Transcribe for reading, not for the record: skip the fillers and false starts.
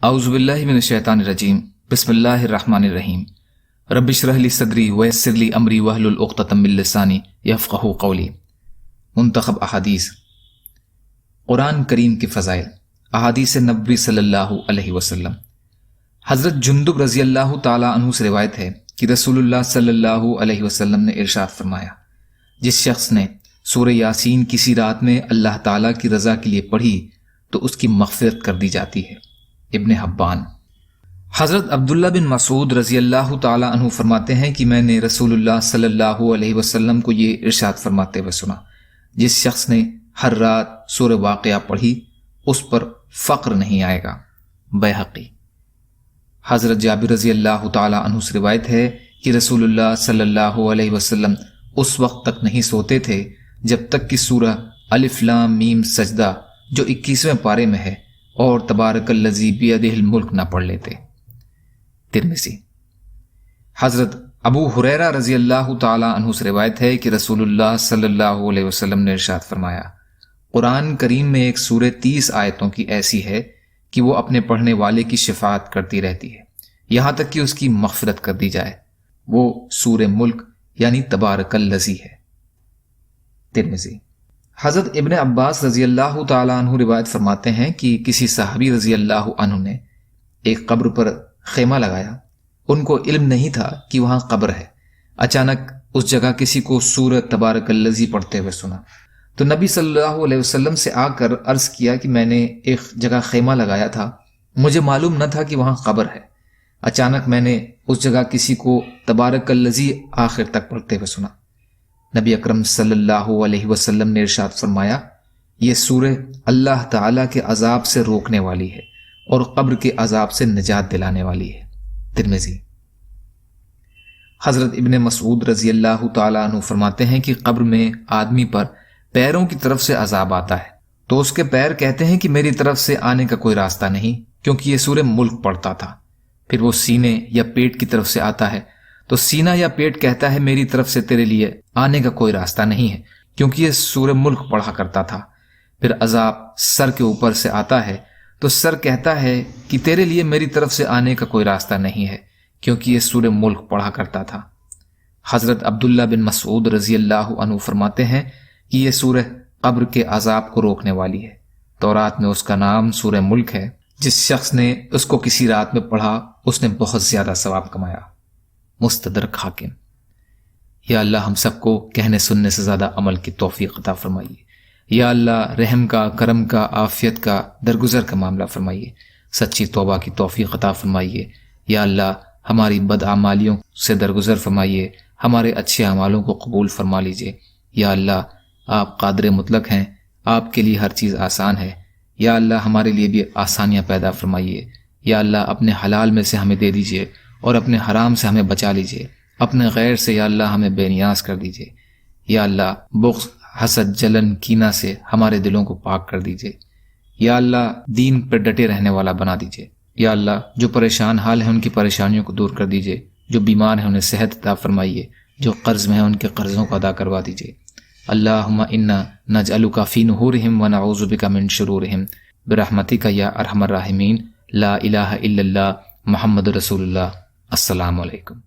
اعوذ باللہ من الشیطان الرجیم بسم اللہ الرحمن الرحیم رب اشرح لی صدری ویسر لی امری واحلل عقدۃ من لسانی یفقہوا قولی۔ منتخب احادیث، قرآن کریم کے فضائل۔ احادیث-ے-نبوی صلی اللہ علیہ وسلم۔ حضرت جندب رضی اللہ تعالیٰ عنہ سے روایت ہے کہ رسول اللہ صلی اللہ علیہ وسلم نے ارشاد فرمایا، جس شخص نے سورہ یاسین کسی رات میں اللہ تعالیٰ کی رضا کے لیے پڑھی تو اس کی مغفرت کر دی جاتی ہے۔ ابن حبان۔ حضرت عبداللہ بن مسعود رضی اللہ تعالیٰ عنہ فرماتے ہیں کہ میں نے رسول اللہ صلی اللہ علیہ وسلم کو یہ ارشاد فرماتے ہوئے سنا، جس شخص نے ہر رات سورہ واقعہ پڑھی اس پر فقر نہیں آئے گا۔ بیہقی۔ حضرت جابر رضی اللہ تعالیٰ عنہ سے روایت ہے کہ رسول اللہ صلی اللہ علیہ وسلم اس وقت تک نہیں سوتے تھے جب تک کہ سورہ الف لام میم سجدہ جو 21ویں پارے میں ہے اور تبارک الذی بیدہ الملک نہ پڑھ لیتے۔ ترمذی۔ حضرت ابو ہریرہ رضی اللہ تعالیٰ عنہ سے روایت ہے کہ رسول اللہ صلی اللہ علیہ وسلم نے ارشاد فرمایا، قرآن کریم میں ایک سورہ 30 آیتوں کی ایسی ہے کہ وہ اپنے پڑھنے والے کی شفاعت کرتی رہتی ہے یہاں تک کہ اس کی مغفرت کر دی جائے۔ وہ سورہ ملک یعنی تبارک الذی ہے۔ ترمذی۔ حضرت ابن عباس رضی اللہ تعالیٰ عنہ روایت فرماتے ہیں کہ کسی صحابی رضی اللہ عنہ نے ایک قبر پر خیمہ لگایا۔ ان کو علم نہیں تھا کہ وہاں قبر ہے۔ اچانک اس جگہ کسی کو سورہ تبارک الذی پڑھتے ہوئے سنا تو نبی صلی اللہ علیہ وسلم سے آ کر عرض کیا کہ میں نے ایک جگہ خیمہ لگایا تھا، مجھے معلوم نہ تھا کہ وہاں قبر ہے۔ اچانک میں نے اس جگہ کسی کو تبارک الذی آخر تک پڑھتے ہوئے سنا۔ نبی اکرم صلی اللہ علیہ وسلم نے ارشاد فرمایا، یہ سورہ اللہ تعالیٰ کے عذاب سے روکنے والی ہے اور قبر کے عذاب سے نجات دلانے والی ہے۔ ترمذی۔ حضرت ابن مسعود رضی اللہ تعالیٰ عنہ فرماتے ہیں کہ قبر میں آدمی پر پیروں کی طرف سے عذاب آتا ہے تو اس کے پیر کہتے ہیں کہ میری طرف سے آنے کا کوئی راستہ نہیں، کیونکہ یہ سورہ ملک پڑھتا تھا۔ پھر وہ سینے یا پیٹ کی طرف سے آتا ہے تو سینہ یا پیٹ کہتا ہے میری طرف سے تیرے لیے آنے کا کوئی راستہ نہیں ہے، کیونکہ یہ سورہ ملک پڑھا کرتا تھا۔ پھر عذاب سر کے اوپر سے آتا ہے تو سر کہتا ہے کہ تیرے لیے میری طرف سے آنے کا کوئی راستہ نہیں ہے، کیونکہ یہ سورہ ملک پڑھا کرتا تھا۔ حضرت عبداللہ بن مسعود رضی اللہ عنہ فرماتے ہیں کہ یہ سورہ قبر کے عذاب کو روکنے والی ہے۔ تورات میں اس کا نام سورہ ملک ہے۔ جس شخص نے اس کو کسی رات میں پڑھا اس نے بہت زیادہ ثواب کمایا۔ مستدرک حاکم۔ یا اللہ ہم سب کو کہنے سننے سے زیادہ عمل کی توفیق عطا فرمائیے۔ یا اللہ رحم کا، کرم کا، عافیت کا، درگزر کا معاملہ فرمائیے، سچی توبہ کی توفیق عطا فرمائیے۔ یا اللہ ہماری بدعمالیوں سے درگزر فرمائیے، ہمارے اچھے اعمالوں کو قبول فرما لیجیے۔ یا اللہ آپ قادر مطلق ہیں، آپ کے لیے ہر چیز آسان ہے۔ یا اللہ ہمارے لیے بھی آسانیاں پیدا فرمائیے۔ یا اللہ اپنے حلال میں سے ہمیں دے دیجیے اور اپنے حرام سے ہمیں بچا لیجیے۔ اپنے غیر سے یا اللہ ہمیں بے نیاز کر دیجیے۔ یا اللہ بغض، حسد، جلن، کینہ سے ہمارے دلوں کو پاک کر دیجیے۔ یا اللہ دین پر ڈٹے رہنے والا بنا دیجیے۔ یا اللہ جو پریشان حال ہیں ان کی پریشانیوں کو دور کر دیجیے، جو بیمار ہیں انہیں صحت عطا فرمائیے، جو قرض میں ہیں ان کے قرضوں کو ادا کروا دیجیے۔ اللہم انا نجعلک فی نحورہم ونعوذ بک من شرورہم برحمتک یا ارحم الراحمین۔ لا الہ الا اللہ محمد رسول اللہ۔ السلام علیکم۔